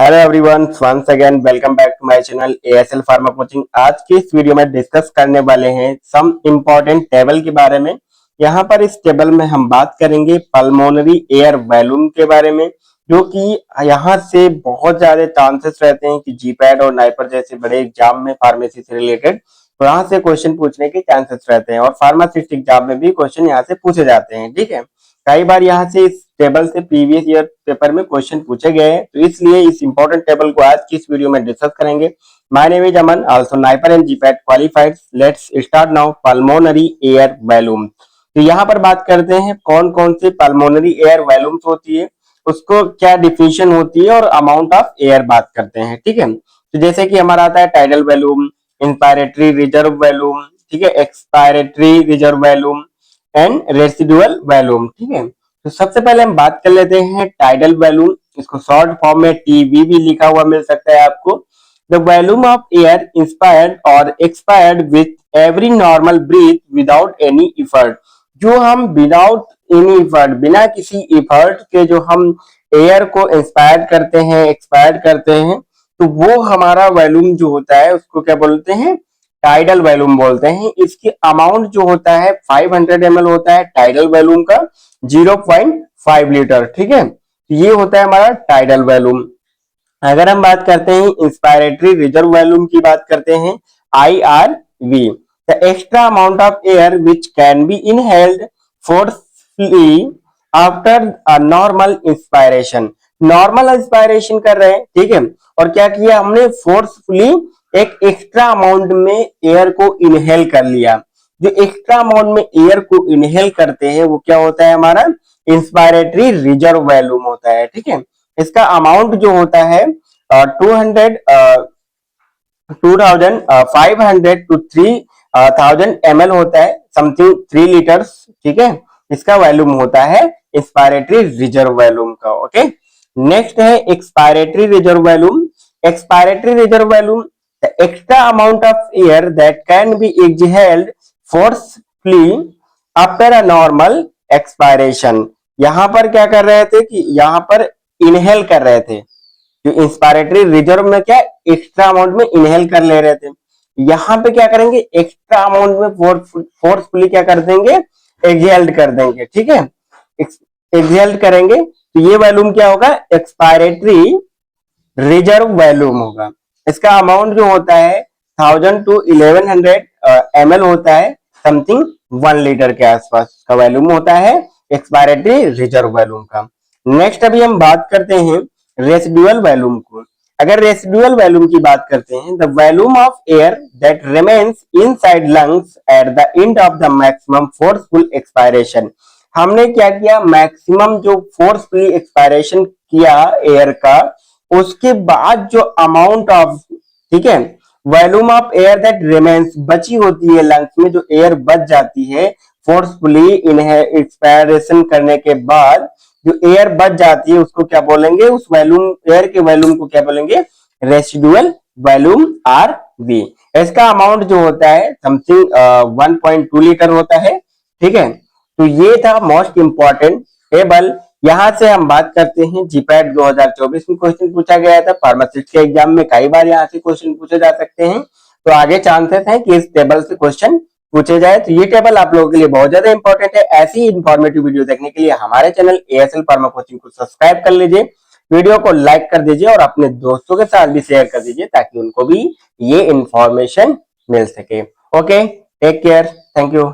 Hello everyone, once again welcome back to my channel ASL pharma coaching. आज के इस video में discuss करने वाले हैं सम इम्पोर्टेंट टेबल के बारे में। यहाँ पर इस टेबल में हम बात करेंगे पल्मोनरी एयर वॉल्यूम के बारे में, जो कि यहाँ से बहुत ज्यादा चांसेस रहते हैं कि जीपैट और नाइपर जैसे बड़े एग्जाम में फार्मेसी से रिलेटेड वहां से क्वेश्चन पूछने के चांसेस रहते हैं और फार्मासिस्ट एग्जाम में भी क्वेश्चन यहाँ से पूछे जाते हैं। ठीक है, कई बार यहाँ से इस टेबल से प्रीवियस ईयर पेपर में क्वेश्चन पूछे गए हैं, तो इसलिए इस इंपॉर्टेंट टेबल को आज की इस वीडियो में डिस्कस करेंगे। My name is Aman, also NIPER and GPAT qualified. Let's start now. Pulmonary air volume, तो यहाँ पर बात करते हैं कौन कौन से पल्मोनरी एयर वॉल्यूम्स होती है, उसको क्या डिफिनेशन होती है और अमाउंट ऑफ एयर बात करते हैं। ठीक है, तो जैसे कि हमारा आता है tidal volume, inspiratory reserve volume, ठीक है, expiratory reserve volume and residual volume. ठीक है, तो सबसे पहले हम बात कर लेते हैं टाइडल वॉल्यूम। इसको शॉर्ट फॉर्म में टीवी भी लिखा हुआ मिल सकता है आपको। The volume of air inspired और expired with every normal breath without any effort. जो हम विदाउट एनी इफर्ट, बिना किसी इफर्ट के जो हम एयर को इंस्पायर करते हैं, एक्सपायर करते हैं, तो वो हमारा वॉल्यूम जो होता है उसको क्या बोलते हैं? टाइडल वॉल्यूम बोलते हैं। इसकी अमाउंट जो होता है 500 ml होता है टाइडल वॉल्यूम का, 0.5 लीटर। ठीक है, ये होता है हमारा टाइडल वॉल्यूम। अगर हम बात करते हैं इंस्पायरेटरी रिजर्व वॉल्यूम की, बात करते हैं IRV, the extra amount of air which can be inhaled forcefully after a normal inspiration. Normal inspiration कर रहे हैं, ठीक है, और क्या किया हमने? फोर्सफुली एक एक्स्ट्रा अमाउंट में एयर को इनहेल कर लिया। जो एक्स्ट्रा अमाउंट में एयर को इनहेल करते हैं वो क्या होता है? हमारा इंस्पायरेटरी रिजर्व वॉल्यूम होता है। ठीक है, इसका अमाउंट जो होता है 2500 टू 3000 ml होता है, समथिंग 3 लीटर्स। ठीक है, इसका वॉल्यूम होता है इंस्पायरेटरी रिजर्व वॉल्यूम का। ओके, नेक्स्ट है expiratory reserve volume. Expiratory reserve volume, the extra amount of air that can be exhaled forcefully after a normal expiration. यहां पर क्या कर रहे थे कि यहां पर इनहेल कर रहे थे। जो इंस्पायरेटरी रिजर्व में क्या एक्स्ट्रा अमाउंट में इनहेल कर ले रहे थे, यहां पे क्या करेंगे? एक्स्ट्रा अमाउंट में फोर्सफुली क्या कर देंगे? एक्सहेल्ड कर देंगे। ठीक है, एक्सहेल्ड करेंगे तो ये वॉल्यूम क्या होगा? एक्सपायरेटरी रिजर्व वॉल्यूम होगा। इसका अमाउंट जो होता है 1000 टू 1100 ml होता है, समथिंग 1 लीटर के आसपास का वॉल्यूम होता है एक्सपायरेटरी रिजर्व वॉल्यूम का। नेक्स्ट अभी हम बात करते हैं रेसिडुअल वॉल्यूम को। अगर रेसिडुअल वॉल्यूम की बात करते हैं, the volume of air that remains inside lungs at the end of the maximum forceful expiration. हमने क्या किया? मैक्सिमम जो फोर्सफुली एक्सपायरेशन किया एयर का, उसके बाद जो अमाउंट ऑफ, ठीक है, volume of air that remains, बची होती है लंग्स में जो एयर बच जाती है फोर्सफुली एक्सपायरेशन करने के बाद, जो एयर बच जाती है उसको क्या बोलेंगे? उस वॉल्यूम, एयर के वॉल्यूम को क्या बोलेंगे? Residual volume RV। इसका अमाउंट जो होता है समथिंग 1.2 लीटर होता है। ठीक है, तो ये था मोस्ट इंपॉर्टेंट टेबल। यहां से हम बात करते हैं जीपैट 2024 में क्वेश्चन पूछा गया था, फार्मासिस्ट के एग्जाम में कई बार यहाँ से क्वेश्चन पूछे जा सकते हैं, तो आगे चांसेस हैं कि इस टेबल से क्वेश्चन पूछे जाए। तो ये टेबल आप लोगों के लिए बहुत ज्यादा इंपॉर्टेंट है। ऐसी इंफॉर्मेटिव वीडियो देखने के लिए हमारे चैनल एएसएल फार्मा कोचिंग को सब्सक्राइब कर लीजिए, वीडियो को लाइक कर दीजिए और अपने दोस्तों के साथ भी शेयर कर दीजिए ताकि उनको भी ये इंफॉर्मेशन मिल सके। Okay, take care, thank you.